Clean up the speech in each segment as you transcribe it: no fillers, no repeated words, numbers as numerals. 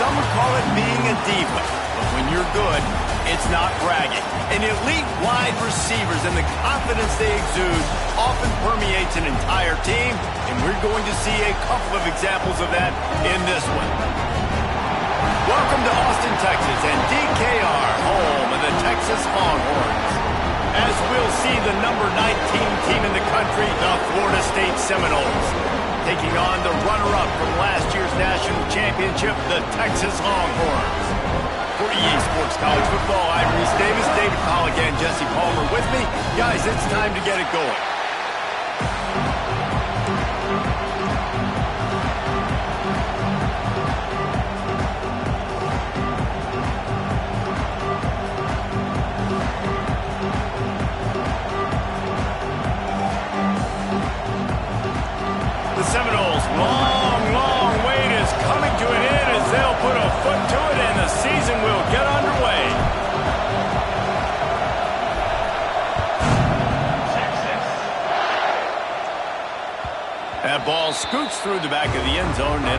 Some would call it being a diva, but when you're good, it's not bragging. And elite wide receivers and the confidence they exude often permeates an entire team, and we're going to see a couple of examples of that in this one. Welcome to Austin, Texas, and DKR, home of the Texas Longhorns. As we'll see, the number 19 team in the country, the Florida State Seminoles, taking on the runner-up from last year's national championship, the Texas Longhorns. For EA Sports College Football, I'm Reese Davis, David Pollock, and Jesse Palmer with me. Guys, it's time to get it going. Seminoles' long wait is coming to an end as they'll put a foot to it and the season will get underway. That ball scoots through the back of the end zone.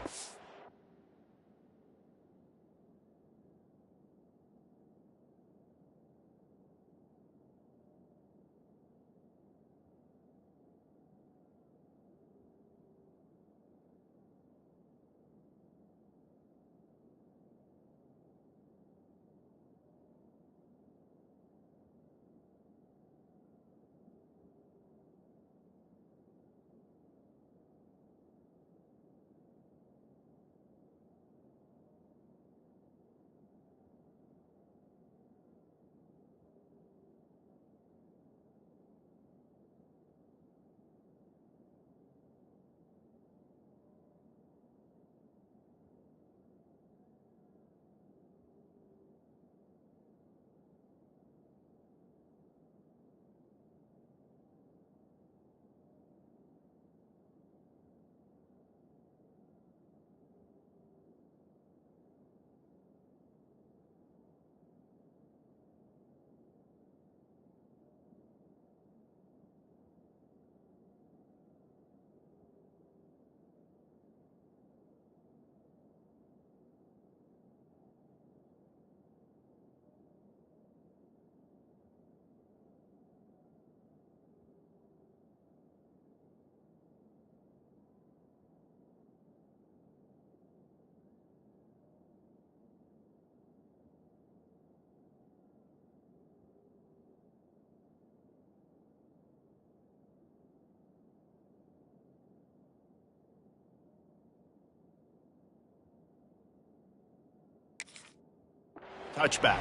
Touchback.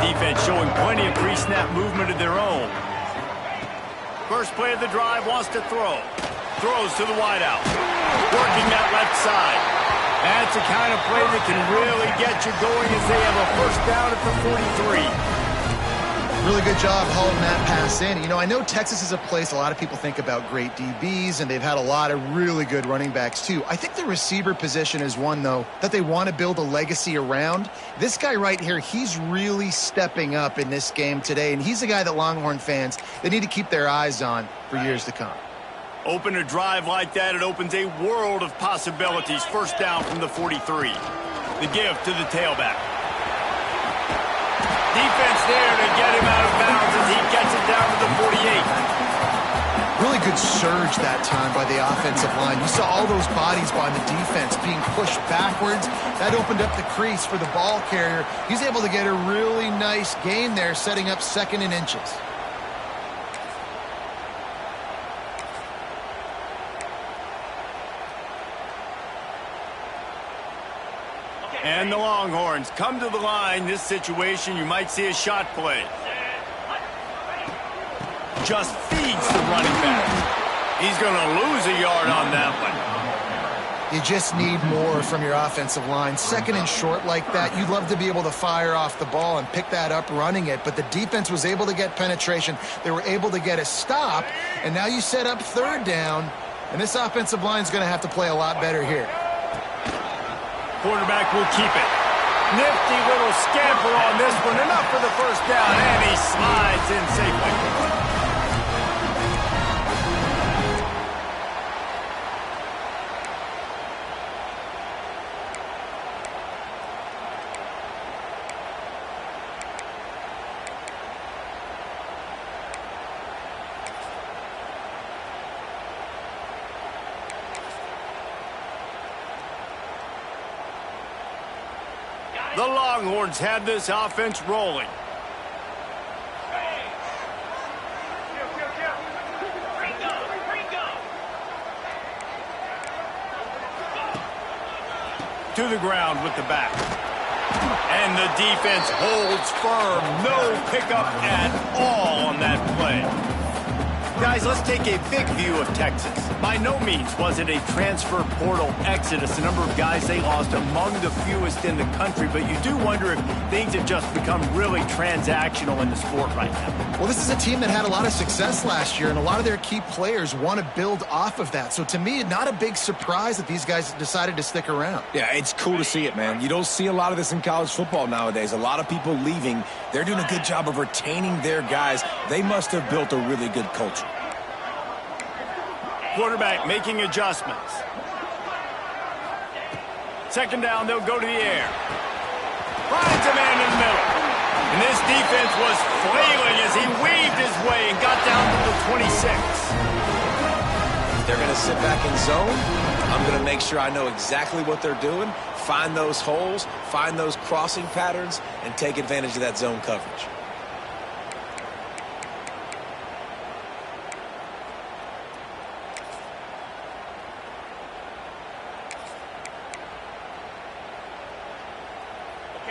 Defense showing plenty of pre-snap movement of their own. First play of the drive, wants to throw. Throws to the wideout. Working that left side. That's the kind of play that can really get you going as they have a first down at the 43. Really good job hauling that pass in. You know, I know Texas is a place a lot of people think about great DBs, and they've had a lot of really good running backs too. I think the receiver position is one, though, that they want to build a legacy around. This guy right here, he's really stepping up in this game today, and he's a guy that Longhorn fans, they need to keep their eyes on for years to come. Open a drive like that, it opens a world of possibilities. First down from the 43. The give to the tailback. Defense there to get him out of bounds as he gets it down to the 48. Really good surge that time by the offensive line. You saw all those bodies by the defense being pushed backwards. That opened up the crease for the ball carrier. He's able to get a really nice gain there, setting up second and inches. And the Longhorns come to the line. This situation, you might see a shot play. Just feeds the running back. He's going to lose a yard on that one. You just need more from your offensive line. Second and short like that, you'd love to be able to fire off the ball and pick that up running it, but the defense was able to get penetration. They were able to get a stop, and now you set up third down, and this offensive line is going to have to play a lot better here. Quarterback will keep it. Nifty little scamper on this one. Enough for the first down, and he slides in safely. The Longhorns have this offense rolling. To the ground with the back. And the defense holds firm. No pickup at all on that play. Guys, let's take a big view of Texas. By no means was it a transfer portal exodus. The number of guys they lost among the fewest in the country, but you do wonder if things have just become really transactional in the sport right now. Well, this is a team that had a lot of success last year, and a lot of their key players want to build off of that. So to me, not a big surprise that these guys decided to stick around. Yeah, it's cool to see it, man. You don't see a lot of this in college football nowadays. A lot of people leaving. They're doing a good job of retaining their guys. They must have built a really good culture. Quarterback making adjustments. Second down, they'll go to the air. Finds a man in the middle. And this defense was flailing as he weaved his way and got down to the 26. They're going to sit back in zone. I'm going to make sure I know exactly what they're doing, find those holes, find those crossing patterns, and take advantage of that zone coverage.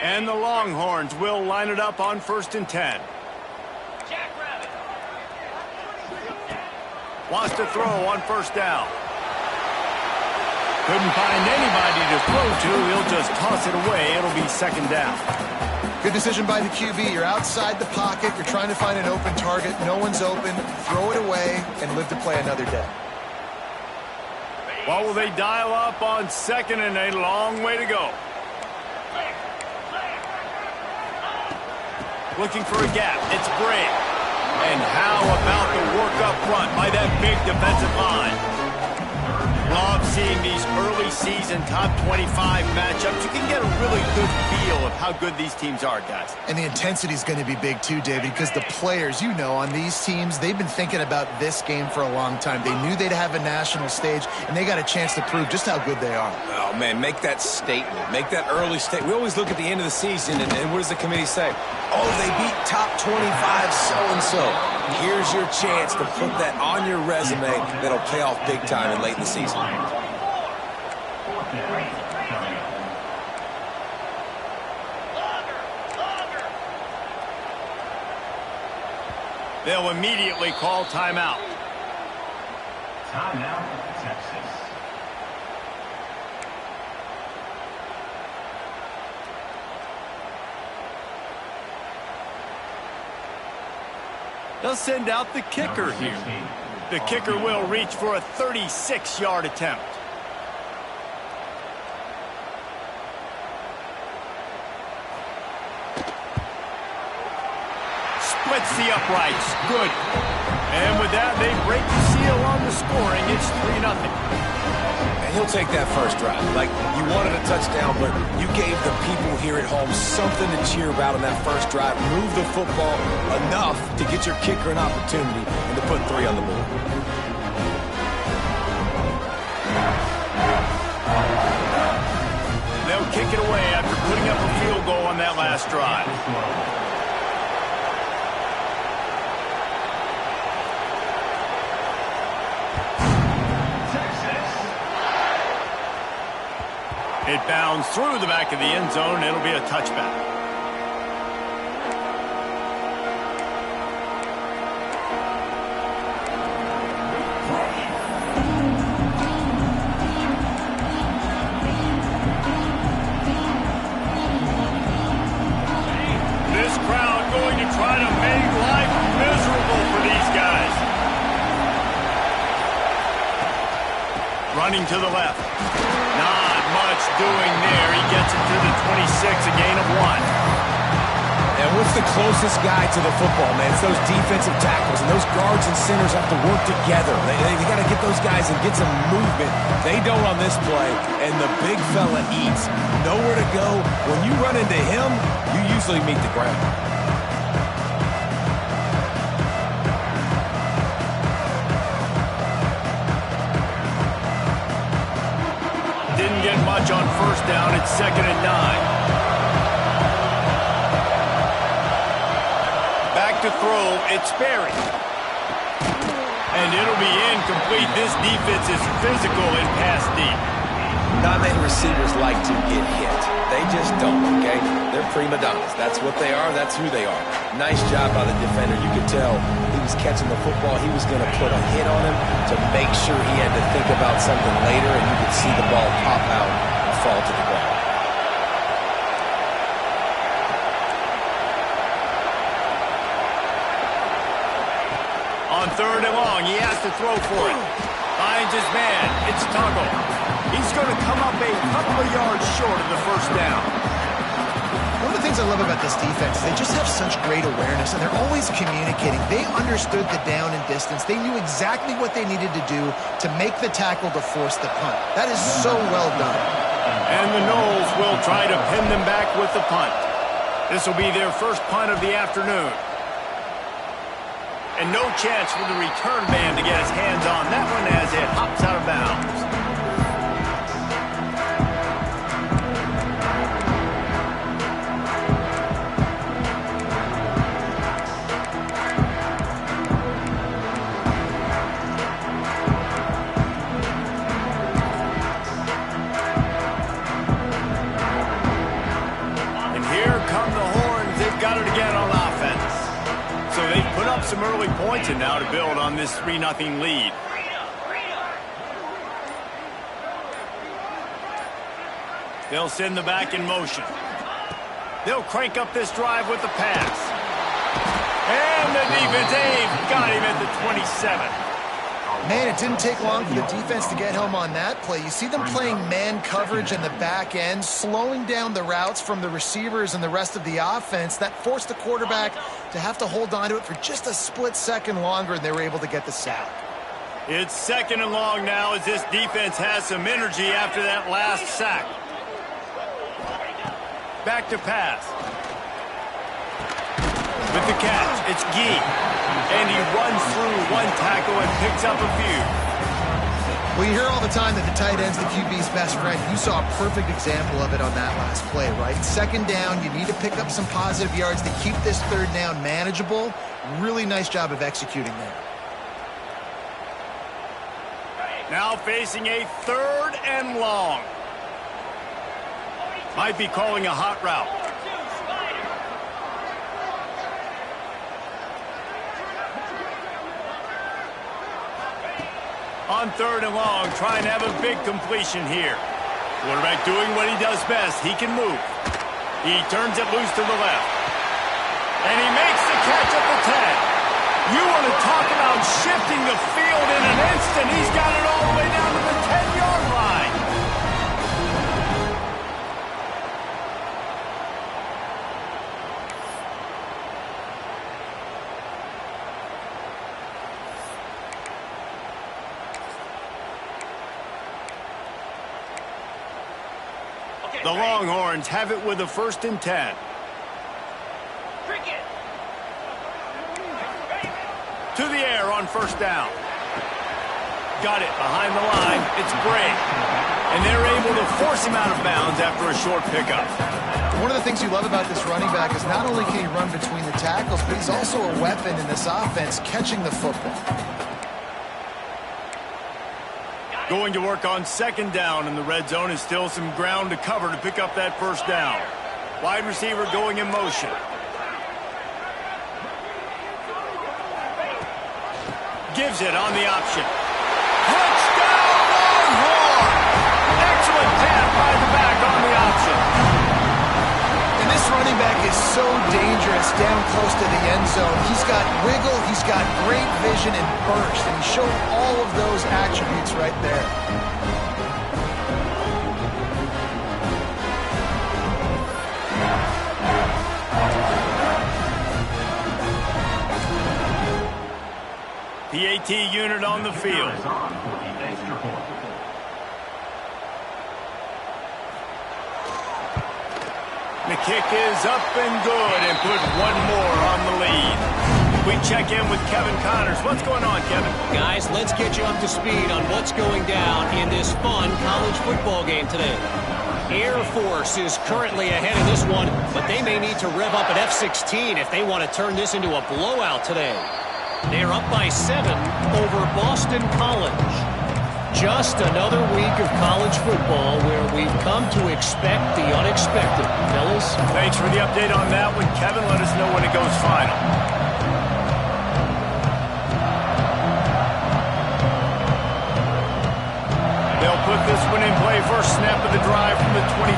And the Longhorns will line it up on 1st and 10. Wants to throw on 1st down. Couldn't find anybody to throw to. He'll just toss it away. It'll be 2nd down. Good decision by the QB. You're outside the pocket. You're trying to find an open target. No one's open. Throw it away and live to play another day. What will they dial up on 2nd and a long way to go? Looking for a gap. It's Bray. And how about the work up front by that big defensive line? Love seeing these early season top 25 matchups. You can get a really good feel of how good these teams are, guys. And the intensity is going to be big too, David, because the players, you know, on these teams, they've been thinking about this game for a long time. They knew they'd have a national stage, and they got a chance to prove just how good they are. Oh, man, make that statement. Make that early statement. We always look at the end of the season, and what does the committee say? Oh, they beat top 25 so-and-so. Here's your chance to put that on your resume that'll pay off big time and late in the season. They'll immediately call timeout. Timeout, Texas. They'll send out the kicker here. The kicker will reach for a 36-yard attempt. Splits the uprights. Good. And with that, they break the seal on the scoring. It's 3-0. And he'll take that first drive. Like, you wanted a touchdown, but you gave the people here at home something to cheer about on that first drive. Move the football enough to get your kicker an opportunity and to put 3 on the board. They'll kick it away after putting up a field goal on that last drive. It bounds through the back of the end zone. It'll be a touchback. This crowd going to try to make life miserable for these guys. Running to the left. Not much doing there? He gets it to the 26, a gain of 1. And what's the closest guy to the football, man? It's those defensive tackles, and those guards and centers have to work together. They got to get those guys and get some movement. They don't on this play, and the big fella eats. Nowhere to go. When you run into him, you usually meet the ground. Didn't get much on first down. It's 2nd and 9. To throw, it's Berry. And it'll be incomplete. This defense is physical and pass deep. Not many receivers like to get hit. They just don't, okay? They're prima donnas. That's what they are. That's who they are. Nice job by the defender. You could tell he was catching the football. He was going to put a hit on him to make sure he had to think about something later, and you could see the ball pop out and fall to the ground. On 3rd and long, he has to throw for it. Finds his man. It's Tuggle. He's going to come up a couple of yards short of the first down. One of the things I love about this defense is they just have such great awareness, and they're always communicating. They understood the down and distance. They knew exactly what they needed to do to make the tackle to force the punt. That is so well done. And the Noles will try to pin them back with the punt. This will be their first punt of the afternoon. And no chance for the return man to get his hands on that one as it hops out of bounds. And here come the Horns. They've got it again on offense. So they've put up some early points and now to build on this 3-0 lead. They'll send the back in motion. They'll crank up this drive with the pass. And the defense, they've got him at the 27. Man, it didn't take long for the defense to get home on that play. You see them playing man coverage in the back end, slowing down the routes from the receivers and the rest of the offense. That forced the quarterback to have to hold on to it for just a split second longer, and they were able to get the sack. It's 2nd and long now as this defense has some energy after that last sack. Back to pass. With the catch, it's Gee. And he runs through one tackle and picks up a few. Well, you hear all the time that the tight end's the QB's best friend. You saw a perfect example of it on that last play, right? 2nd down, you need to pick up some positive yards to keep this 3rd down manageable. Really nice job of executing there. Now facing a 3rd and long. Might be calling a hot route. On 3rd and long, trying to have a big completion here. Quarterback doing what he does best. He can move. He turns it loose to the left. And he makes the catch at the 10. You want to talk about shifting the field in an instant. He's got it all the way down to the 10-yard line. The Longhorns have it with a 1st and 10. To the air on 1st down. Got it behind the line. It's Gray. And they're able to force him out of bounds after a short pickup. One of the things you love about this running back is not only can he run between the tackles, but he's also a weapon in this offense catching the football. Going to work on 2nd down in the red zone is still some ground to cover to pick up that 1st down. Wide receiver going in motion. Gives it on the option. Touchdown Longhorn! Excellent pass by the back on the option. And this running back is so dangerous down close to the end zone. He's got wiggle, he's got great vision and burst, and he showed all of those attributes right there. PAT unit on the field. The kick is up and good and put one more on the lead. We check in with Kevin Connors. What's going on, Kevin? Guys, let's get you up to speed on what's going down in this fun college football game today. Air Force is currently ahead in this one, but they may need to rev up an F-16 if they want to turn this into a blowout today. They're up by 7 over Boston College. Just another week of college football where we've come to expect the unexpected. Fellas? Thanks for the update on that one, Kevin. Let us know when it goes final. They'll put this one in play. First snap of the drive from the 25.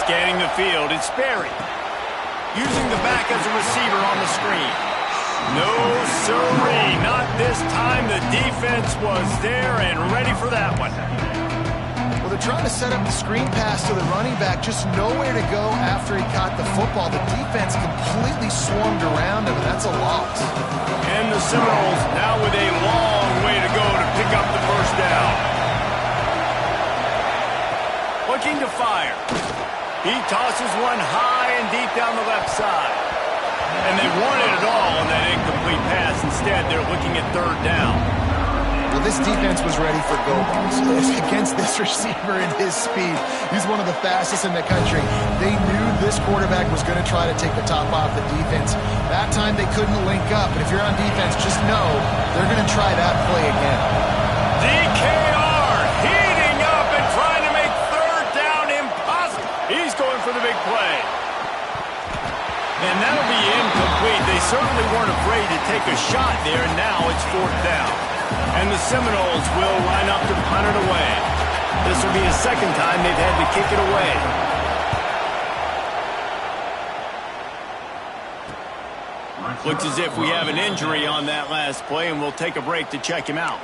Scanning the field, it's Sperry. Using the back as a receiver on the screen. No, sirree, not this time. The defense was there and ready for that one. Well, they're trying to set up the screen pass to the running back, just nowhere to go after he caught the football. The defense completely swarmed around him, and that's a loss. And the Seminoles now with a long way to go to pick up the first down. Looking to fire. He tosses one high and deep down the left side. And they wanted it all on that incomplete pass. Instead, they're looking at third down. Well, this defense was ready for go balls against this receiver and his speed. He's one of the fastest in the country. They knew this quarterback was going to try to take the top off the defense. That time they couldn't link up. But if you're on defense, just know they're going to try that play again. DKR heating up and trying to make third down impossible. He's going for the big play. And that'll be incomplete. They certainly weren't afraid to take a shot there, and now it's fourth down. And the Seminoles will line up to punt it away. This will be the second time they've had to kick it away. Looks as if we have an injury on that last play, and we'll take a break to check him out.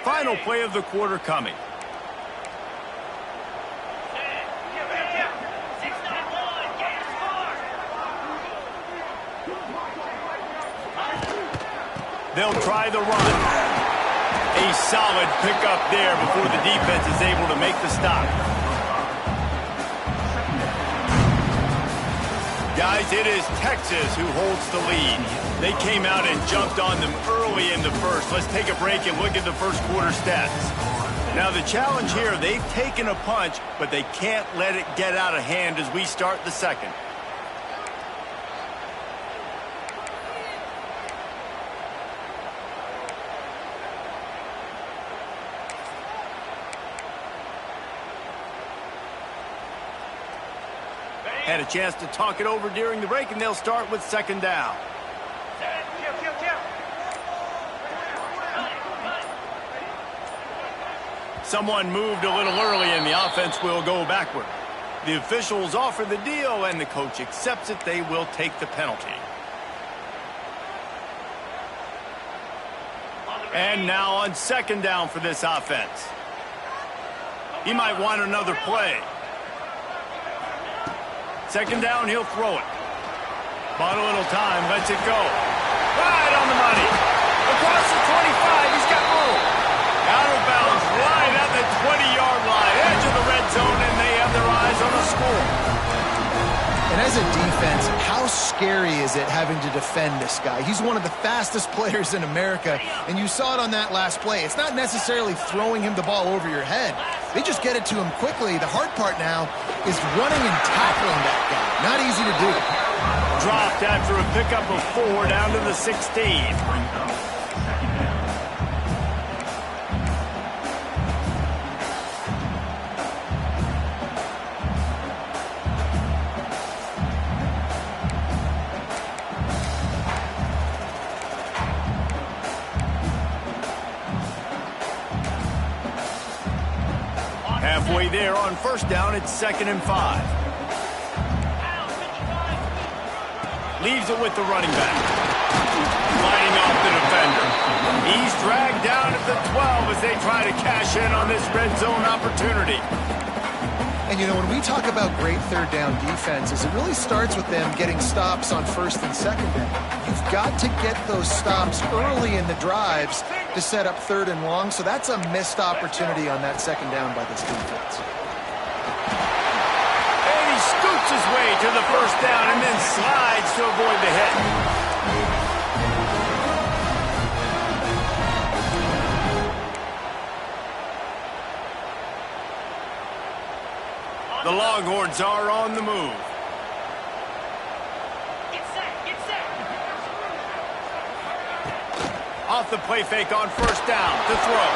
Final play of the quarter coming. They'll try the run. A solid pickup there before the defense is able to make the stop. Guys, it is Texas who holds the lead. They came out and jumped on them early in the first. Let's take a break and look at the first quarter stats. Now the challenge here, they've taken a punch, but they can't let it get out of hand as we start the second. Had a chance to talk it over during the break, and they'll start with second down. Someone moved a little early, and the offense will go backward. The officials offer the deal, and the coach accepts it. They will take the penalty. And now on second down for this offense. He might want another play. Second down, he'll throw it. Bought a little time, lets it go. Right on the money. Across the 25, he's got room. Out of bounds, right at the 20-yard line. Edge of the red zone, and they have their eyes on the score. And as a defense, how scary is it having to defend this guy? He's one of the fastest players in America, and you saw it on that last play. It's not necessarily throwing him the ball over your head. They just get it to him quickly. The hard part now is running and tackling that guy. Not easy to do. Dropped after a pickup of 4 down to the 16. halfway there on first down. It's 2nd and 5. Leaves it with the running back. Lining off the defender. He's dragged down at the 12 as they try to cash in on this red zone opportunity. And, you know, when we talk about great third down defenses, it really starts with them getting stops on first and second down. You've got to get those stops early in the drives to set up third and long, so that's a missed opportunity on that second down by this defense. And he scoots his way to the first down and then slides to avoid the hit. The Longhorns are on the move. Get set, get set. Off the play fake on first down to throw.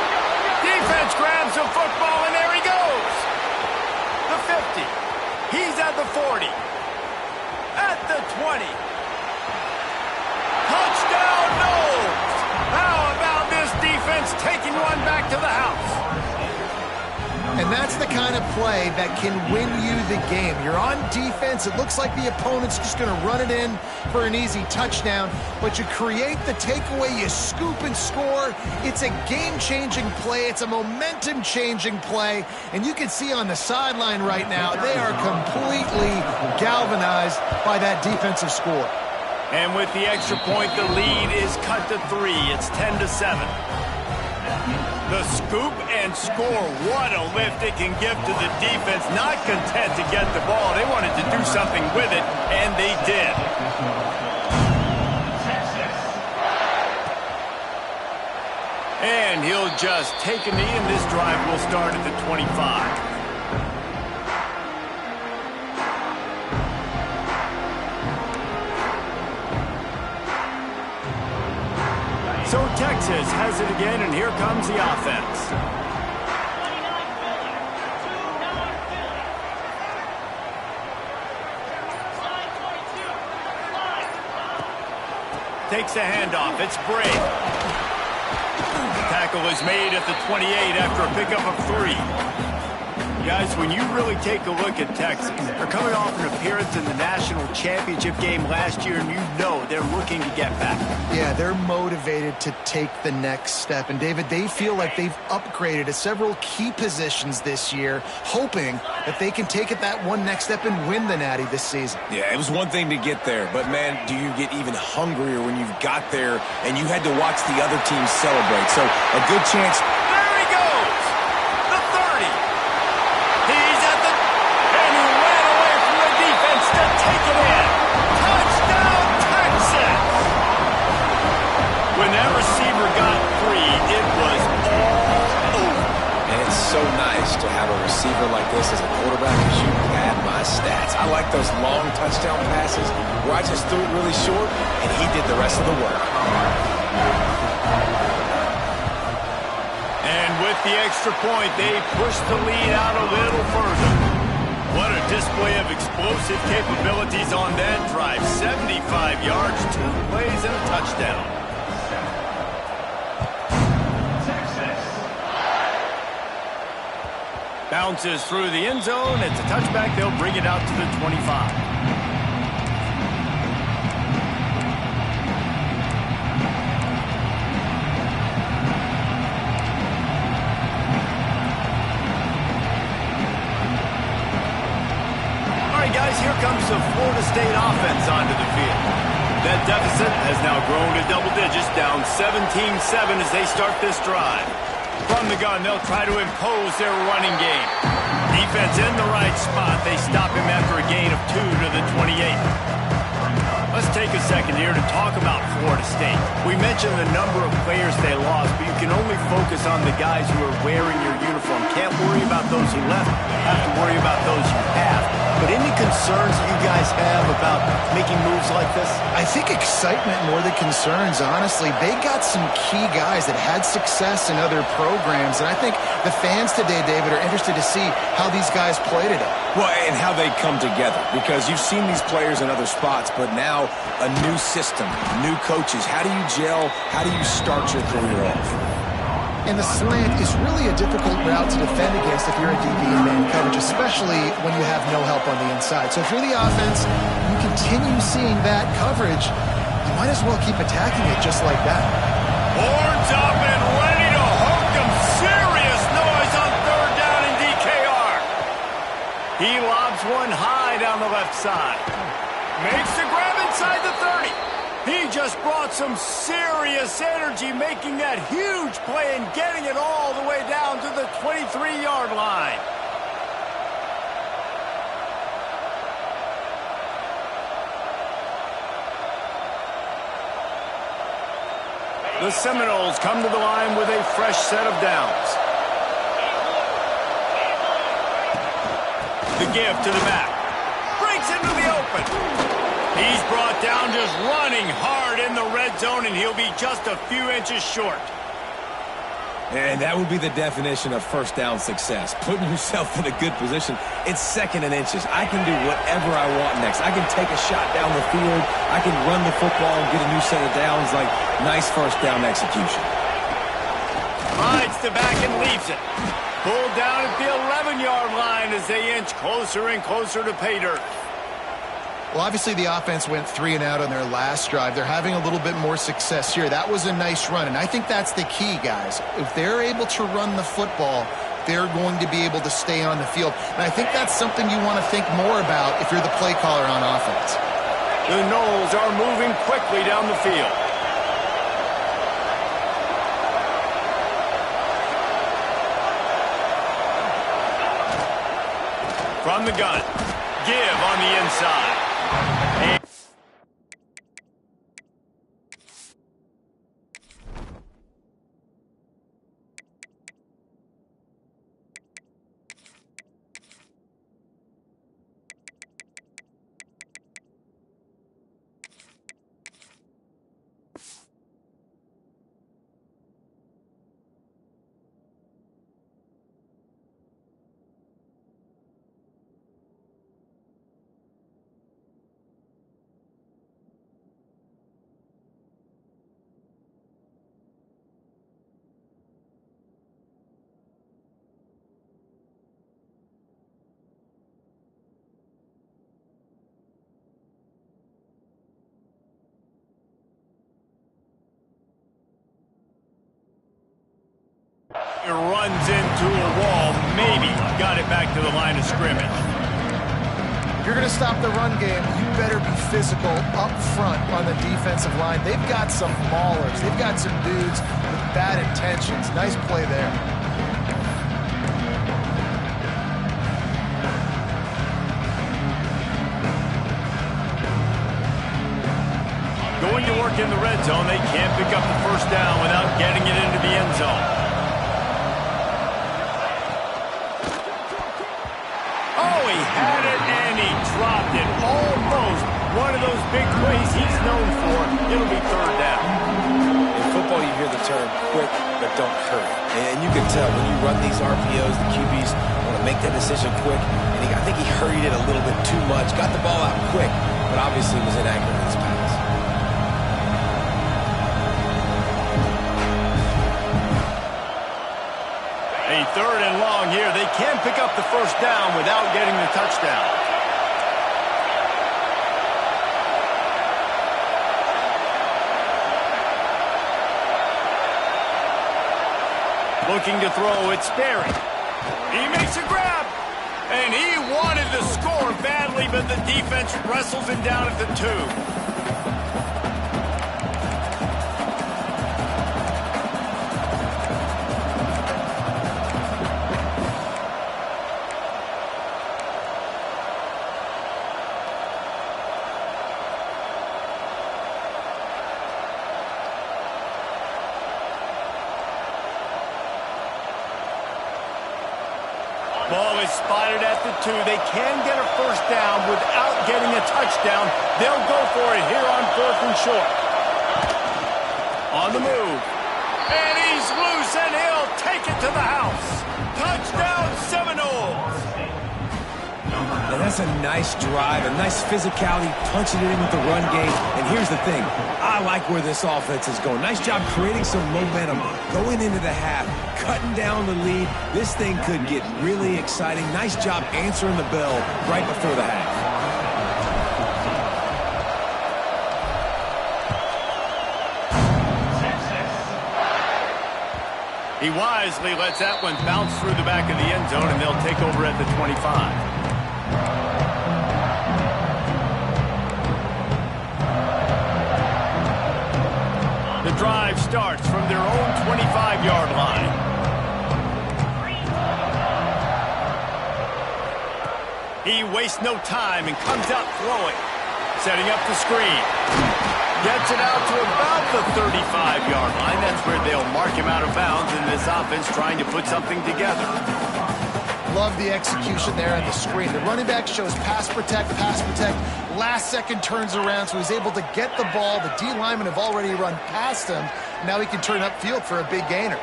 Defense grabs the football, and there he goes. The 50. He's at the 40. At the 20. Touchdown, Knowles. How about this defense taking one back to the house? And that's the kind of play that can win you the game. You're on defense. It looks like the opponent's just going to run it in for an easy touchdown. But you create the takeaway, you scoop and score. It's a game-changing play. It's a momentum-changing play. And you can see on the sideline right now, they are completely galvanized by that defensive score. And with the extra point, the lead is cut to 3. It's 10-7. The scoop and score. What a lift it can give to the defense. Not content to get the ball. They wanted to do something with it, and they did. And he'll just take a knee, and this drive will start at the 25. So Texas has it again, and here comes the offense. Takes the handoff. It's Brave. The tackle is made at the 28 after a pickup of 3. Guys, when you really take a look at Texas, they're coming off an appearance in the national championship game last year, and you know they're looking to get back. Yeah, they're motivated to take the next step. And, David, they feel like they've upgraded to several key positions this year, hoping that they can take it that one next step and win the Natty this season. Yeah, it was one thing to get there, but, man, do you get even hungrier when you've got there and you had to watch the other team celebrate. So a good chance. There he goes! The 30. He's at the... And he ran away from the defense to take it in. Touchdown, Texas! When that receiver got free, it was all over. And it's so nice to have a receiver like this as a quarterback because you pad my stats. I like those long touchdown passes where I just threw it really short and he did the rest of the work. And with the extra point, they pushed the lead out a little further. What a display of explosive capabilities on that drive. 75 yards, 2 plays, and a touchdown. Bounces through the end zone. It's a touchback. They'll bring it out to the 25. Here comes the Florida State offense onto the field. That deficit has now grown to double digits, down 17-7 as they start this drive. From the gun, they'll try to impose their running game. Defense in the right spot. They stop him after a gain of 2 to the 28. Let's take a second here to talk about Florida State. We mentioned the number of players they lost, but you can only focus on the guys who are wearing your uniform. Can't worry about those who left. Have to worry about those you have. But any concerns that you guys have about making moves like this? I think excitement more than concerns, honestly. They got some key guys that had success in other programs, and I think the fans today, David, are interested to see how these guys play today. Well, and how they come together, because you've seen these players in other spots, but now a new system, new coaches. How do you gel? How do you start your career off? And the slant is really a difficult route to defend against if you're a DB in man coverage, especially when you have no help on the inside. So if you're the offense, you continue seeing that coverage, you might as well keep attacking it just like that. Horns up and ready to hook them. Serious noise on third down in DKR. He lobs one high down the left side. Makes the grab inside the 30. He just brought some serious energy, making that huge play and getting it all the way down to the 23-yard line. The Seminoles come to the line with a fresh set of downs. The give to the back. Breaks into the open. He's brought down just running hard in the red zone, and he'll be just a few inches short. And that would be the definition of first down success. Putting yourself in a good position. It's second and inches. I can do whatever I want next. I can take a shot down the field. I can run the football and get a new set of downs. Like, nice first down execution. Rides the back and leaves it. Pulled down at the 11-yard line as they inch closer and closer to pay dirt. Well, obviously the offense went 3 and out on their last drive. They're having a little bit more success here. That was a nice run, and I think that's the key, guys. If they're able to run the football, they're going to be able to stay on the field. And I think that's something you want to think more about if you're the play caller on offense. The Noles are moving quickly down the field. From the gun, give on the inside. It runs into a wall, maybe got it back to the line of scrimmage. If you're going to stop the run game, you better be physical up front on the defensive line. They've got some maulers. They've got some dudes with bad intentions. Nice play there. Going to work in the red zone, they can't pick up the first down without getting it into the end zone. He had it and he dropped it. Almost one of those big plays he's known for. It'll be third down. In football, you hear the term quick, but don't hurry. And you can tell when you run these RPOs, the QBs want to make that decision quick. And I think he hurried it a little bit too much. Got the ball out quick, but obviously was inaccurate in his pass. A third and long here. They can pick up the first down without getting the touchdown. Looking to throw, it's Sperry. He makes a grab. And he wanted to score badly, but the defense wrestles him down at the 2. Ball is spotted at the 2. They can get a first down without getting a touchdown. They'll go for it here on 4th and short. On the move. And he's loose, and he'll take it to the house. Touchdown, Seminoles. They And that's a nice drive, a nice physicality, punching it in with the run game. And here's the thing. I like where this offense is going. Nice job creating some momentum, going into the half, cutting down the lead. This thing could get really exciting. Nice job answering the bell right before the half. He wisely lets that one bounce through the back of the end zone, and they'll take over at the 25. The drive starts from their own 25-yard line. He wastes no time and comes out throwing, setting up the screen. Gets it out to about the 35-yard line. That's where they'll mark him out of bounds in this offense trying to put something together. Love the execution there on the screen. The running back shows pass protect. Last second turns around, so he's able to get the ball. The D linemen have already run past him. Now he can turn upfield for a big gainer.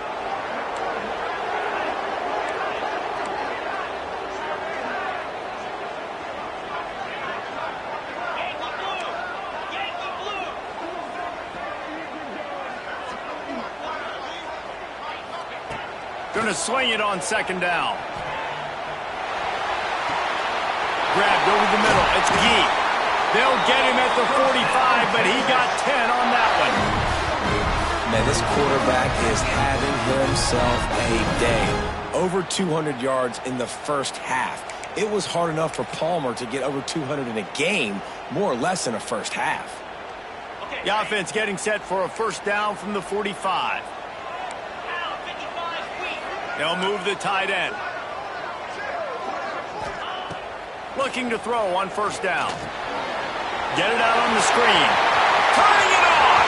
Going to swing it on second down. Grabbed over the middle. It's Gee. They'll get him at the 45, but he got 10 on that one. Man, this quarterback is having himself a day. Over 200 yards in the first half. It was hard enough for Palmer to get over 200 in a game, more or less in a first half. The offense getting set for a first down from the 45. They'll move the tight end. Looking to throw on first down. Get it out on the screen. Turning it on.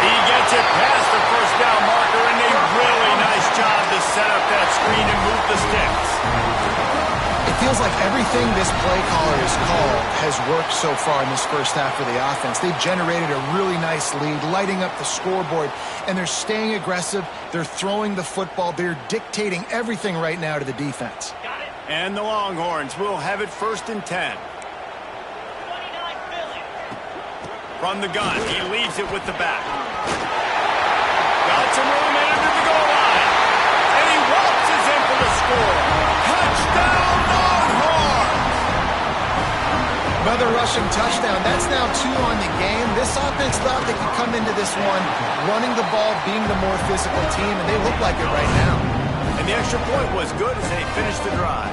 He gets it past the first down marker, and a really nice job to set up that screen and move the sticks. It feels like everything this play caller has called has worked so far in this first half of the offense. They've generated a really nice lead, lighting up the scoreboard, and they're staying aggressive. They're throwing the football. They're dictating everything right now to the defense. And the Longhorns will have it first and 10. From the gun, he leaves it with the back. Got some room in under the goal line. And he waltzes in for the score. Touchdown, Longhorns! Another rushing touchdown. That's now 2 on the game. This offense thought they could come into this one running the ball, being the more physical team, and they look like it right now. And the extra point was good as they finished the drive.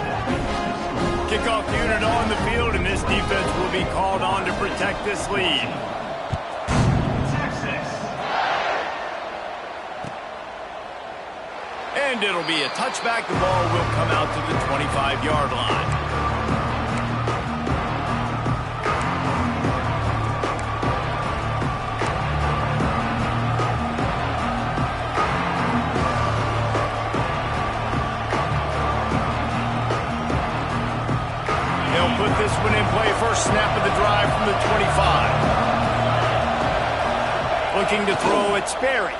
Kickoff unit on the field, and this defense will be called on to protect this lead. And it'll be a touchback. The ball will come out to the 25-yard line. They'll put this one in play. First snap of the drive from the 25. Looking to throw it, Sperry.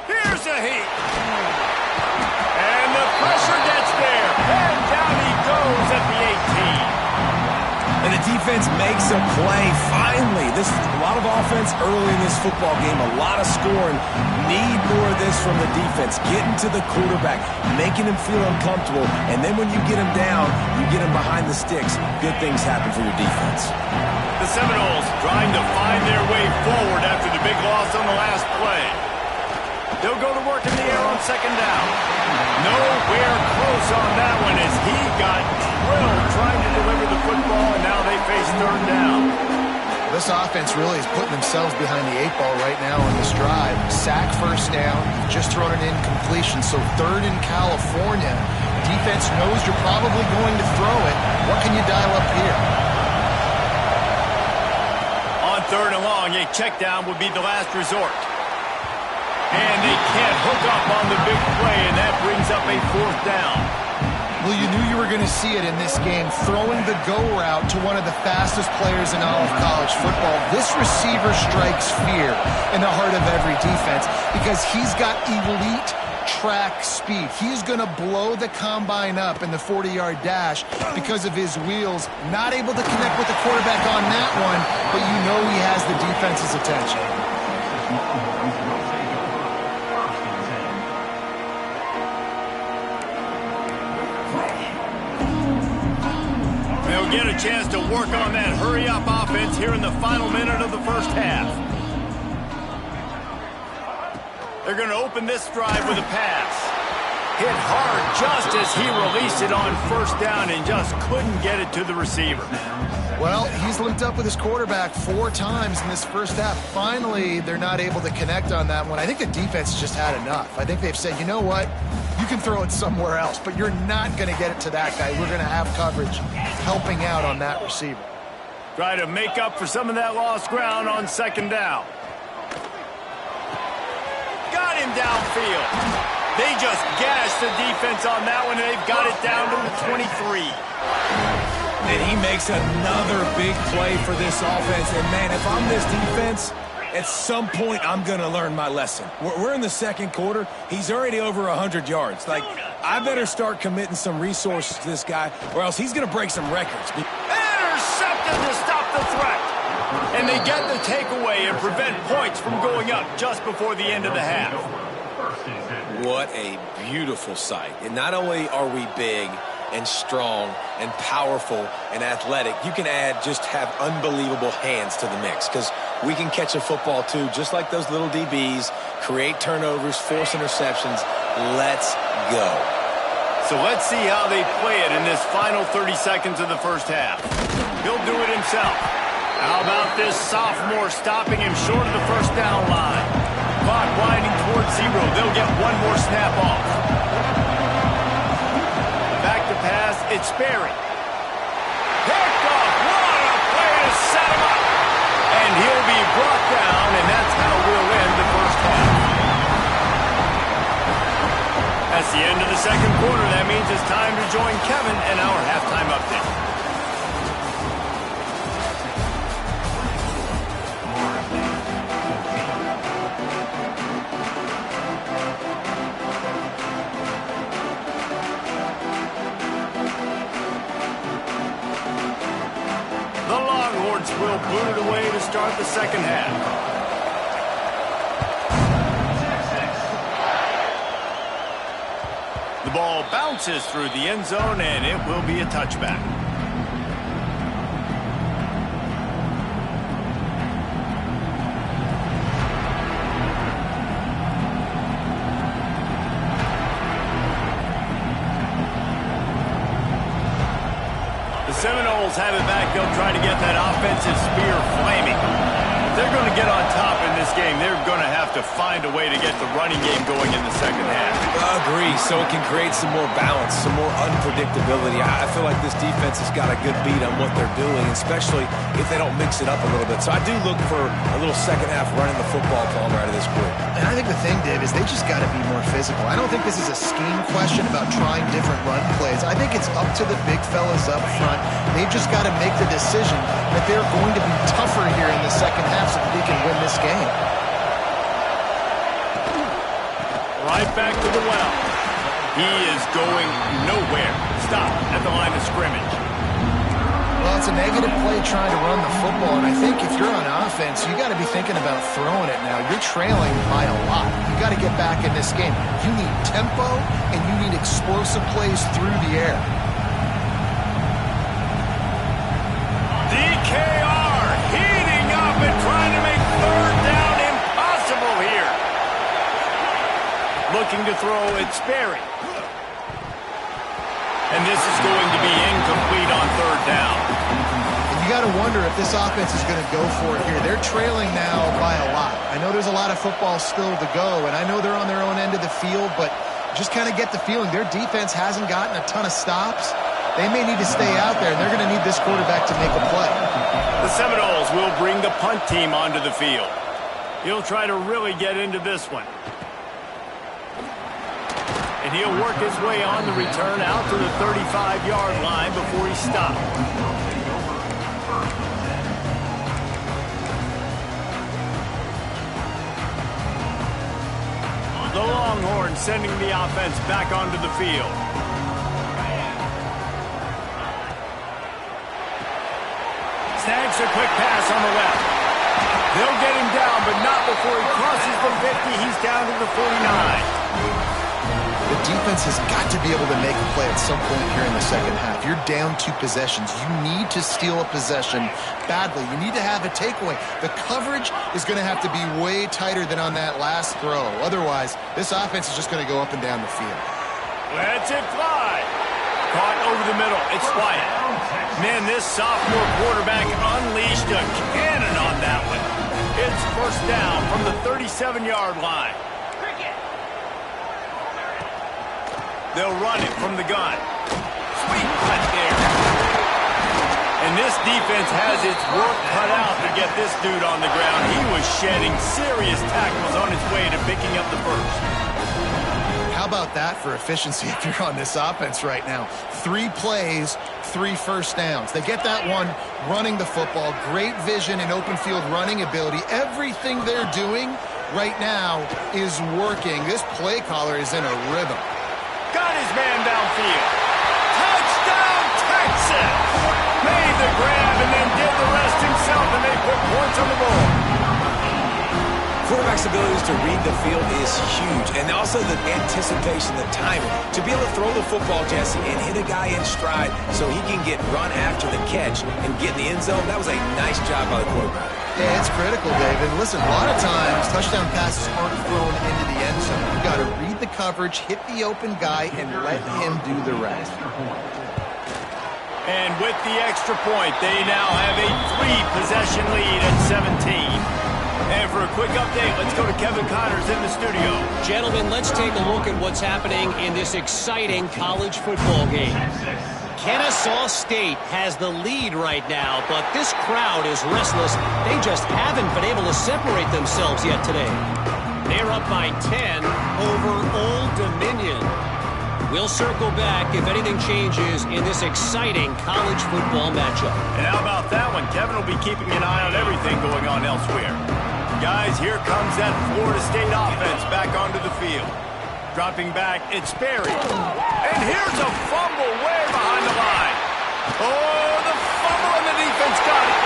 Here's a heat. And the pressure gets there. And down he goes at the 18. And the defense makes a play. Finally, this is a lot of offense early in this football game, a lot of scoring. Need more of this from the defense. Getting to the quarterback, making him feel uncomfortable, and then when you get him down, you get him behind the sticks. Good things happen for your defense. The Seminoles trying to find their way forward after the big loss on the last play. They'll go to work in the air on second down. Nowhere close on that one as he got drilled trying to deliver the football, and now they face third down. This offense really is putting themselves behind the 8 ball right now on this drive. Sack first down. You've just thrown an incompletion, so third in California. Defense knows you're probably going to throw it. What can you dial up here? On third and long, a check down would be the last resort. And they can't hook up on the big play, and that brings up a fourth down. Well, you knew you were going to see it in this game, throwing the go route to one of the fastest players in all of college football. This receiver strikes fear in the heart of every defense because he's got elite track speed. He's going to blow the combine up in the 40-yard dash because of his wheels. Not able to connect with the quarterback on that one, but you know he has the defense's attention. They'll get a chance to work on that hurry-up offense here in the final minute of the first half. They're going to open this drive with a pass. Hit hard just as he released it on first down and just couldn't get it to the receiver. Well, he's linked up with his quarterback 4 times in this first half. Finally, they're not able to connect on that one. I think the defense just had enough. I think they've said, you know what? You can throw it somewhere else, but you're not going to get it to that guy. We're going to have coverage helping out on that receiver. Try to make up for some of that lost ground on second down. Got him downfield. They just gashed the defense on that one, and they've got it down to the 23. And he makes another big play for this offense. And, man, if I'm this defense, at some point I'm going to learn my lesson. We're in the second quarter. He's already over 100 yards. Like, I better start committing some resources to this guy, or else he's going to break some records. Intercepted to stop the threat. And they get the takeaway and prevent points from going up just before the end of the half. What a beautiful sight. And not only are we big and strong and powerful and athletic, you can have unbelievable hands to the mix, because we can catch a football too, just like those little DBs, create turnovers, force interceptions. Let's go. So let's see how they play it in this final 30 seconds of the first half. He'll do it himself. How about this sophomore stopping him short of the first down line? Clock winding towards 0. They'll get one more snap off. Back to pass. It's Sperry. Picked off. What a play to set him up. And he'll be brought down, and that's how we'll end the first half. That's the end of the second quarter. That means it's time to join Kevin in our halftime update. Will boot it away to start the second half. The ball bounces through the end zone, and it will be a touchback. Seminoles have it back. They'll try to get that offensive spear flaming. If they're going to get on top in this game, they're going to have to find a way to get the running game going in the second half. Agree, so it can create some more balance, some more unpredictability. I feel like this defense has got a good beat on what they're doing, especially if they don't mix it up a little bit. So I do look for a little second half running the football ball out of this group. And I think the thing, Dave, is they just got to be more physical. I don't think this is a scheme question about trying different run plays. I think it's up to the big fellas up front. They've just got to make the decision that they're going to be tougher here in the second half so that they can win this game. Right back to the well. He is going nowhere. Stop at the line of scrimmage. Well, it's a negative play trying to run the football, and I think if you're on offense, you got to be thinking about throwing it now. You're trailing by a lot. You got to get back in this game. You need tempo, and you need explosive plays through the air. DKR heating up and trying to make third down impossible here. Looking to throw at Sperry. And this is going to be incomplete on third down. And you got to wonder if this offense is going to go for it here. They're trailing now by a lot. I know there's a lot of football still to go, and I know they're on their own end of the field, but just kind of get the feeling their defense hasn't gotten a ton of stops. They may need to stay out there, and they're going to need this quarterback to make a play. The Seminoles will bring the punt team onto the field. He'll try to really get into this one. And he'll work his way on the return out to the 35-yard line before he stopped. The Longhorns sending the offense back onto the field. Snags a quick pass on the left. They'll get him down, but not before he crosses the 50. He's down to the 49. The defense has got to be able to make a play at some point here in the second half. You're down 2 possessions. You need to steal a possession badly. You need to have a takeaway. The coverage is going to have to be way tighter than on that last throw. Otherwise, this offense is just going to go up and down the field. Lets it fly. Caught over the middle. It's Wyatt. Man, this sophomore quarterback unleashed a cannon on that one. It's first down from the 37-yard line. They'll run it from the gun. Sweet cut there. And this defense has its work cut out to get this dude on the ground. He was shedding serious tackles on his way to picking up the first. How about that for efficiency if you're on this offense right now? 3 plays, 3 first downs. They get that one running the football. Great vision and open field running ability. Everything they're doing right now is working. This play caller is in a rhythm. Got his man downfield. Touchdown, Texas! Made the grab and then did the rest himself, and they put points on the board. Quarterback's abilities to read the field is huge, and also the anticipation, the timing. To be able to throw the football, Jesse, and hit a guy in stride so he can get run after the catch and get in the end zone, that was a nice job by the quarterback. Yeah, it's critical, David. Listen, a lot of times touchdown passes aren't thrown into the end zone. You've got to read the coverage, hit the open guy, and let him do the rest. And with the extra point, they now have a 3-possession lead at 17. And for a quick update, let's go to Kevin Connors in the studio. Gentlemen, let's take a look at what's happening in this exciting college football game. Kennesaw State has the lead right now, but this crowd is restless. They just haven't been able to separate themselves yet today. They're up by 10 over Old Dominion. We'll circle back if anything changes in this exciting college football matchup. And how about that one? Kevin will be keeping an eye on everything going on elsewhere. Guys, here comes that Florida State offense back onto the field. Dropping back, it's Berry. And here's a fumble way behind the line. Oh, the fumble and the defense got it.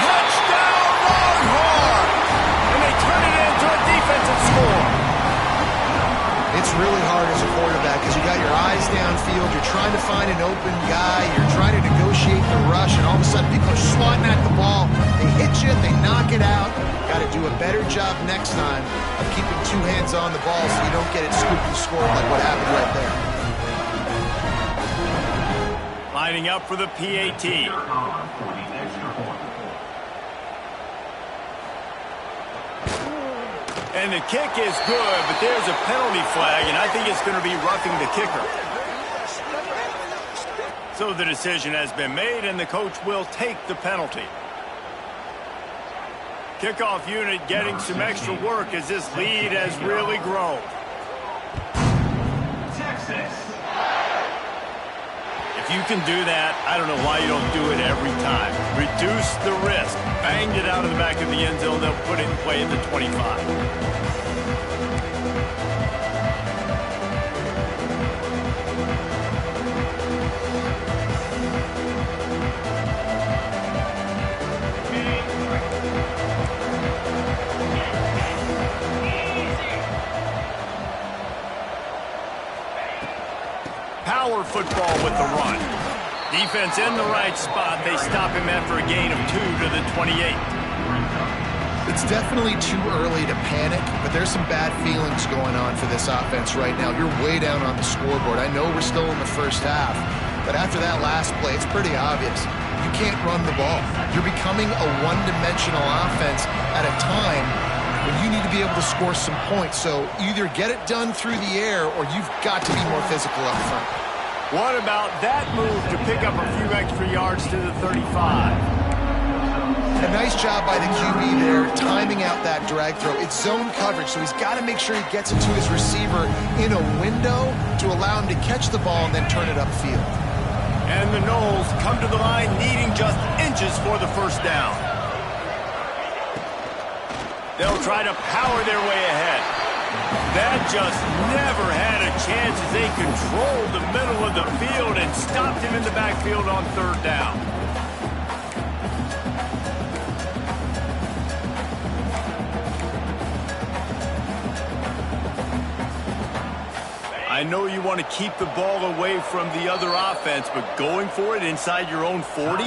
Touchdown, Longhorn! And they turn it into a defensive score. It's really hard as a quarterback because you got your eyes downfield, you're trying to find an open guy, you're trying to negotiate the rush, and all of a sudden people are swatting at the ball. They hit you, they knock it out. Got to do a better job next time of keeping 2 hands on the ball so you don't get it scooped and scored like what happened right there. Lining up for the PAT. And the kick is good, but there's a penalty flag, and I think it's going to be roughing the kicker. So the decision has been made, and the coach will take the penalty. Kickoff unit getting some extra work as this lead has really grown. If you can do that, I don't know why you don't do it every time. Reduce the risk. Banged it out of the back of the end zone. They'll put it in play at the 25. Power football with the run. Defense in the right spot. They stop him after a gain of 2 to the 28. It's definitely too early to panic, but there's some bad feelings going on for this offense right now. You're way down on the scoreboard. I know we're still in the first half, but after that last play, it's pretty obvious. You can't run the ball. You're becoming a one-dimensional offense at a time when you need to be able to score some points. So either get it done through the air or you've got to be more physical up front. What about that move to pick up a few extra yards to the 35? A nice job by the QB there, timing out that drag throw. It's zone coverage, so he's got to make sure he gets it to his receiver in a window to allow him to catch the ball and then turn it upfield. And the Noles come to the line needing just inches for the first down. They'll try to power their way ahead. That just never had a chance as they controlled the middle of the field and stopped him in the backfield on third down. I know you want to keep the ball away from the other offense, but going for it inside your own 40?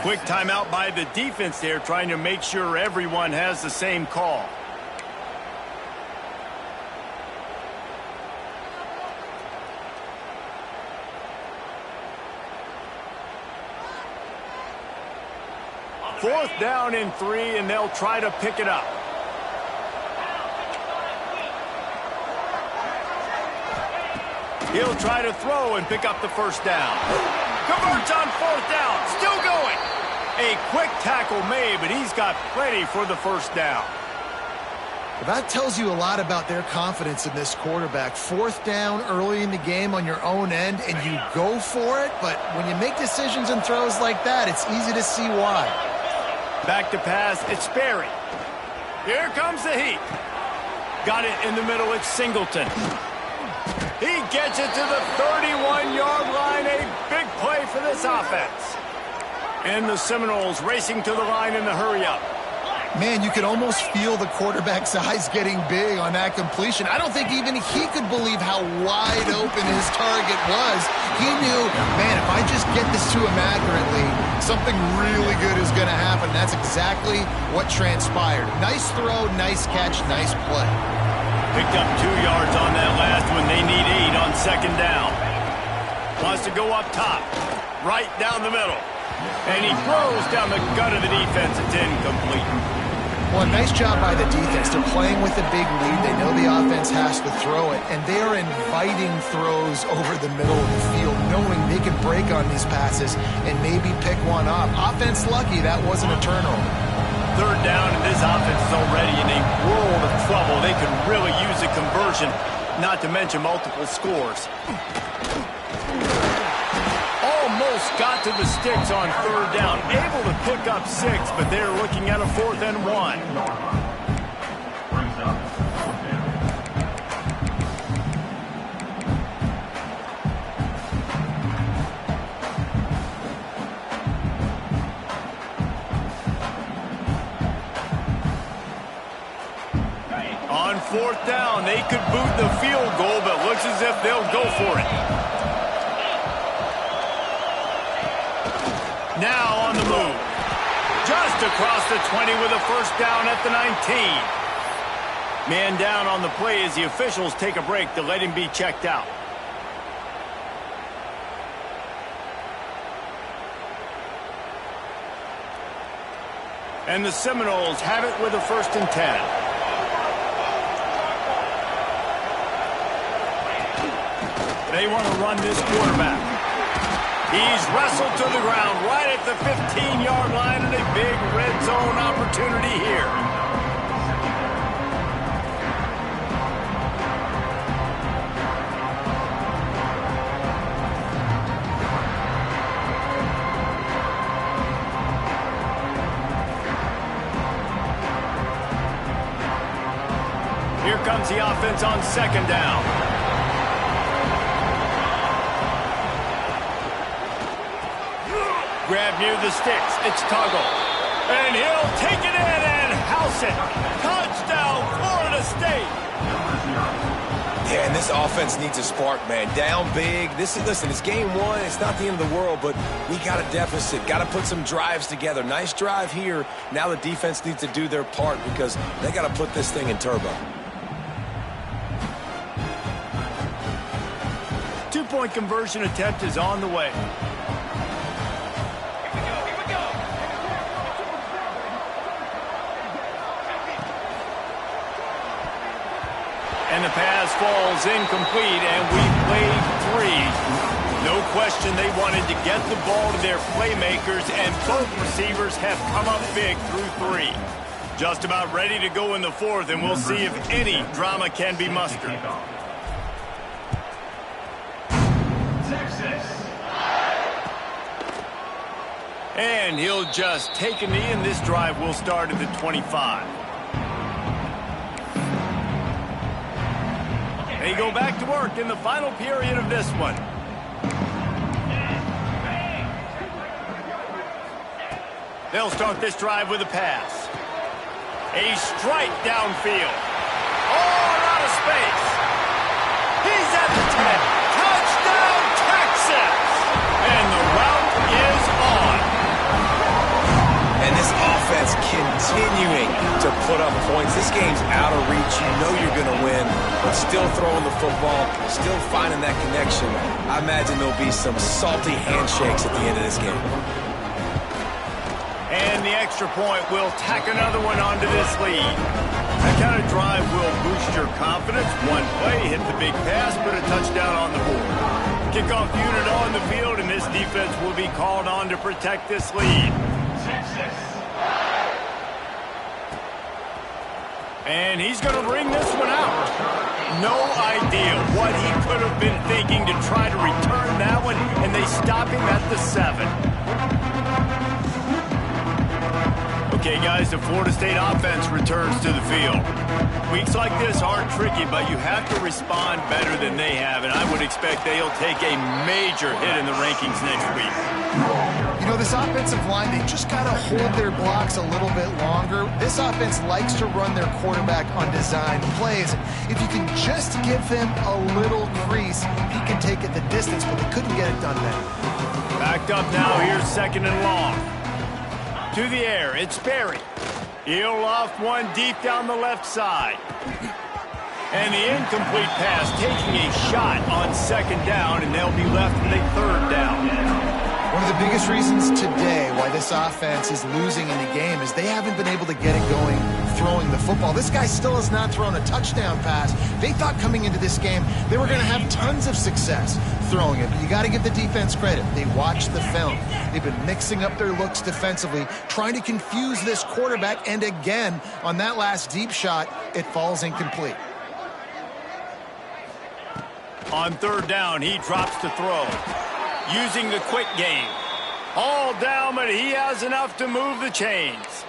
Quick timeout by the defense there, trying to make sure everyone has the same call. Fourth down and 3, and they'll try to pick it up. He'll try to throw and pick up the first down. Converts on fourth down. Still going. A quick tackle made, but he's got plenty for the first down. Well, that tells you a lot about their confidence in this quarterback. Fourth down early in the game on your own end, and you go for it. But when you make decisions and throws like that, it's easy to see why. Back to pass. It's Sperry. Here comes the heat. Got it in the middle. It's Singleton. He gets it to the 31-yard line. A big play for this offense. And the Seminoles racing to the line in the hurry-up. Man, you could almost feel the quarterback's eyes getting big on that completion. I don't think even he could believe how wide open his target was. He knew, man, if I just get this to him accurately, something really good is going to happen. That's exactly what transpired. Nice throw, nice catch, nice play. Picked up 2 yards on that last one. They need 8 on second down. Wants to go up top. Right down the middle. And he throws down the gut of the defense. It's incomplete. Well, nice job by the defense. They're playing with a big lead. They know the offense has to throw it. And they are inviting throws over the middle of the field, knowing they can break on these passes and maybe pick one off. Offense lucky that wasn't a turnover. Third down, and this offense is already in a world of trouble. They could really use a conversion, not to mention multiple scores. Almost got to the sticks on third down. Able to pick up 6, but they're looking at a 4th and 1. On 4th down, they could boot the field goal, but looks as if they'll go for it. Now on the move. Just across the 20 with a first down at the 19. Man down on the play as the officials take a break to let him be checked out. And the Seminoles have it with a 1st and 10. They want to run this quarterback. He's wrestled to the ground right at the 15-yard line, and a big red zone opportunity here. Here comes the offense on second down. Grab near the sticks. It's Tuggle. And he'll take it in and house it. Touchdown, Florida State. Yeah, and this offense needs a spark, man. Down big. Listen, it's game 1. It's not the end of the world, but we got a deficit. Got to put some drives together. Nice drive here. Now the defense needs to do their part because they got to put this thing in turbo. 2-point conversion attempt is on the way. And the pass falls incomplete, and we played 3. No question they wanted to get the ball to their playmakers, and both receivers have come up big through 3. Just about ready to go in the 4th, and we'll see if any drama can be mustered. And he'll just take a knee, and this drive will start at the 25. They go back to work in the final period of this one. They'll start this drive with a pass. A strike downfield. Oh, out of space. He's at the 10. Touchdown, Texas! And the route is on. And this offense continuing to put up points. This game's out of reach. You know you're going to win, but still throwing the football, still finding that connection. I imagine there'll be some salty handshakes at the end of this game. And the extra point will tack another one onto this lead. That kind of drive will boost your confidence. One play, hit the big pass, put a touchdown on the board. Kickoff unit on the field, and this defense will be called on to protect this lead. And he's going to bring this one out. No idea what he could have been thinking to try to return that one, and they stop him at the 7. Okay, guys, the Florida State offense returns to the field. Weeks like this are tricky, but you have to respond better than they have, and I would expect they'll take a major hit in the rankings next week. You know, this offensive line, they just got to hold their blocks a little bit longer. This offense likes to run their quarterback on design plays. If you can just give him a little crease, he can take it the distance, but they couldn't get it done then. Backed up now, here's 2nd and long. To the air, it's Berry. He'll loft one deep down the left side. And the incomplete pass taking a shot on 2nd down, and they'll be left with a 3rd down. One of the biggest reasons today why this offense is losing in the game is they haven't been able to get it going throwing the football. This guy still has not thrown a touchdown pass. They thought coming into this game they were going to have tons of success throwing it. But you got to give the defense credit. They watched the film. They've been mixing up their looks defensively, trying to confuse this quarterback. And again, on that last deep shot, it falls incomplete. On 3rd down, he drops to throw. Using the quick game. All down, but he has enough to move the chains.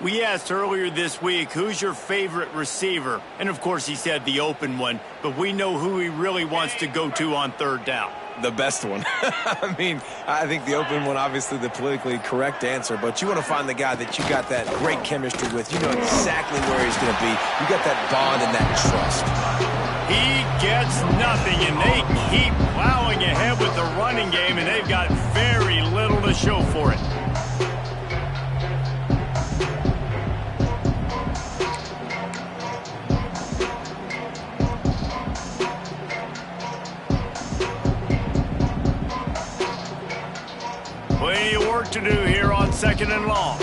We asked earlier this week, who's your favorite receiver? And of course he said the open one, but we know who he really wants to go to on 3rd down. The best one. I mean, I think the open one, obviously the politically correct answer, but you want to find the guy that you got that great chemistry with. You know exactly where he's going to be. You got that bond and that trust. He gets nothing, and they keep plowing ahead with the running game, and they've got very little to show for it. Plenty of work to do here on 2nd and long.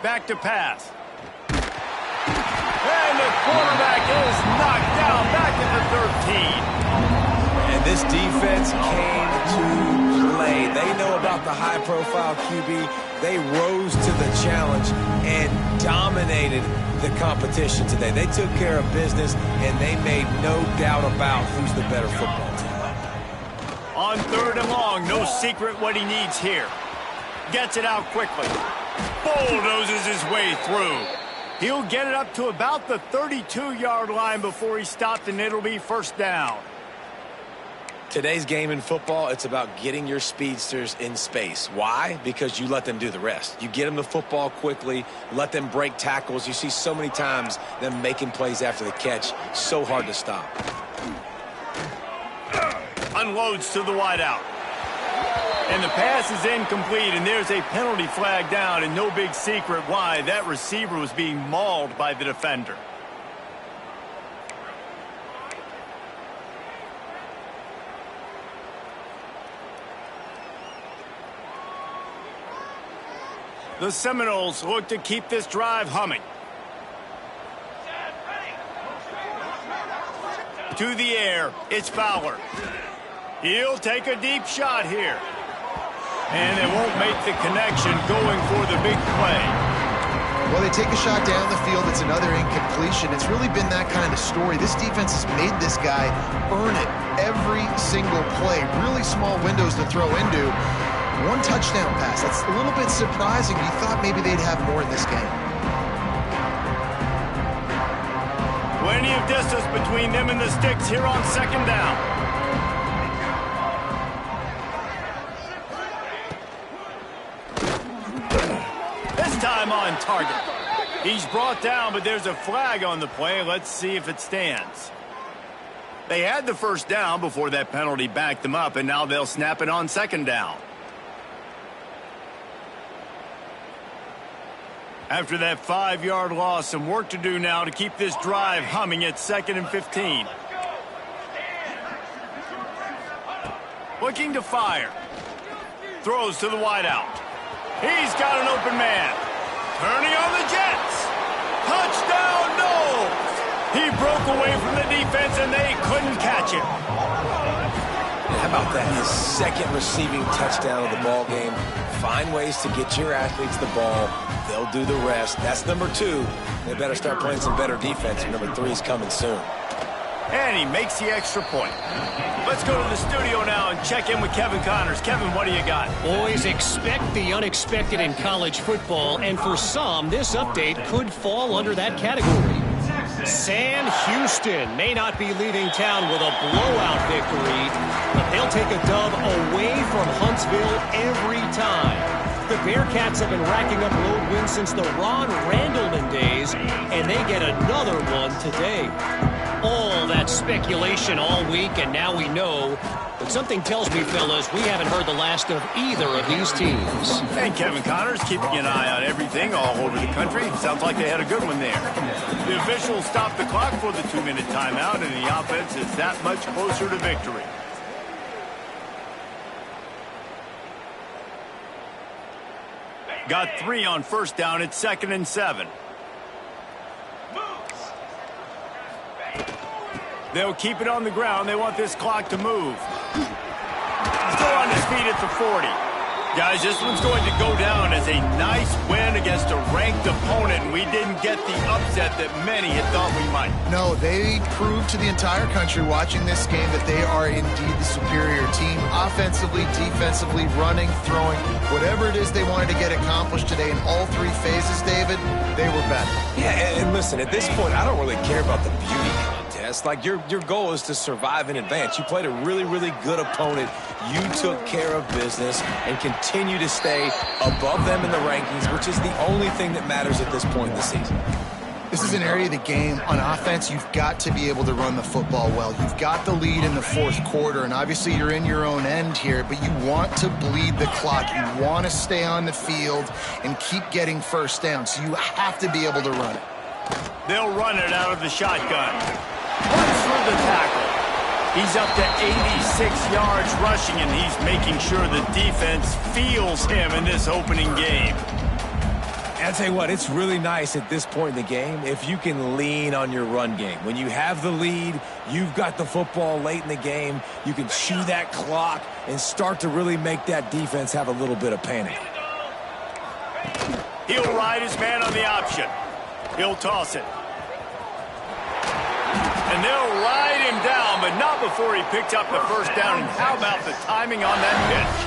Back to pass. And the quarterback is knocked down back at the 13. And this defense came to play. They know about the high-profile QB. They rose to the challenge and dominated the competition today. They took care of business, and they made no doubt about who's the better football team. On 3rd and long, no secret what he needs here. Gets it out quickly. Bulldozes his way through. He'll get it up to about the 32-yard line before he's stopped, and it'll be 1st down. Today's game in football, it's about getting your speedsters in space. Why? Because you let them do the rest. You get them the football quickly, let them break tackles. You see so many times them making plays after the catch. So hard to stop. Unloads to the wideout. And the pass is incomplete, and there's a penalty flag down, and no big secret why. That receiver was being mauled by the defender. The Seminoles look to keep this drive humming. To the air, it's Fowler. He'll take a deep shot here. And they won't make the connection going for the big play. Well, they take a shot down the field. It's another incompletion. It's really been that kind of story. This defense has made this guy earn it every single play. Really small windows to throw into. One touchdown pass. That's a little bit surprising. You thought maybe they'd have more in this game. between them and the sticks here on second down. This time on target. He's brought down, but there's a flag on the play. Let's see if it stands. They had the first down before that penalty backed them up, and now they'll snap it on second down. After that 5-yard loss, some work to do now to keep this drive humming at 2nd and 15. Looking to fire. Throws to the wideout. He's got an open man. Turning on the Jets. Touchdown, no! He broke away from the defense, and they couldn't catch him. How about that? His second receiving touchdown of the ball game. Find ways to get your athletes the ball. They'll do the rest. That's number 2. They better start playing some better defense. Number 3 is coming soon. And he makes the extra point. Let's go to the studio now and check in with Kevin Connors. Kevin, what do you got? Boys, expect the unexpected in college football, and for some, this update could fall under that category. Sam Houston may not be leaving town with a blowout victory, but they'll take a dub away from Huntsville every time. The Bearcats have been racking up road wins since the Ron Randleman days, and they get another one today. All that speculation all week, and now we know. But something tells me, fellas, we haven't heard the last of either of these teams. And Kevin Connors keeping an eye on everything all over the country. Sounds like they had a good one there. The officials stopped the clock for the 2-minute timeout, and the offense is that much closer to victory. Got 3 on first down. It's 2nd and 7. They'll keep it on the ground. They want this clock to move. Still on his feet at the 40. Guys, this one's going to go down as a nice win against a ranked opponent, and we didn't get the upset that many had thought we might. No, they proved to the entire country watching this game that they are indeed the superior team. Offensively, defensively, running, throwing, whatever it is they wanted to get accomplished today in all 3 phases, David, they were better. Yeah, and listen, at this point, I don't really care about the beauty contest. Like, your goal is to survive and advance. You played a really, really good opponent. You took care of business and continue to stay above them in the rankings, which is the only thing that matters at this point in the season. This is an area of the game. On offense, you've got to be able to run the football well. You've got the lead in the 4th quarter, and obviously you're in your own end here, but you want to bleed the clock. You want to stay on the field and keep getting first down, so you have to be able to run it. They'll run it out of the shotgun. Runs through the tackle. He's up to 86 yards rushing, and he's making sure the defense feels him in this opening game. I'll tell you what, it's really nice at this point in the game if you can lean on your run game. When you have the lead, you've got the football late in the game, you can chew that clock and start to really make that defense have a little bit of panic. He'll ride his man on the option. He'll toss it. And they'll ride him down, but not before he picked up the first down. And how about the timing on that pitch?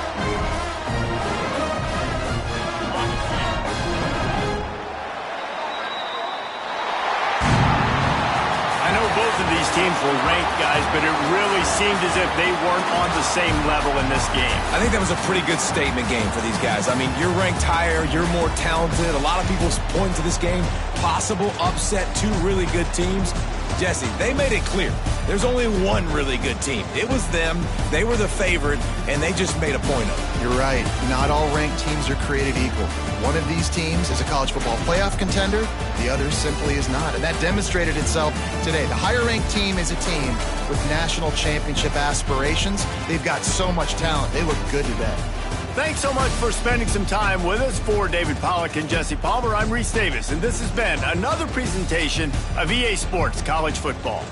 I know both of these teams were ranked, guys, but it really seemed as if they weren't on the same level in this game. I think that was a pretty good statement game for these guys. I mean, you're ranked higher, you're more talented. A lot of people point to this game, possible upset, 2 really good teams. Jesse, they made it clear. There's only one really good team. It was them. They were the favorite, and they just made a point of it. You're right. Not all ranked teams are created equal. One of these teams is a college football playoff contender. The other simply is not. And that demonstrated itself today. The higher-ranked team is a team with national championship aspirations. They've got so much talent. They look good today. Thanks so much for spending some time with us. For David Pollack and Jesse Palmer, I'm Reese Davis, and this has been another presentation of EA Sports College Football.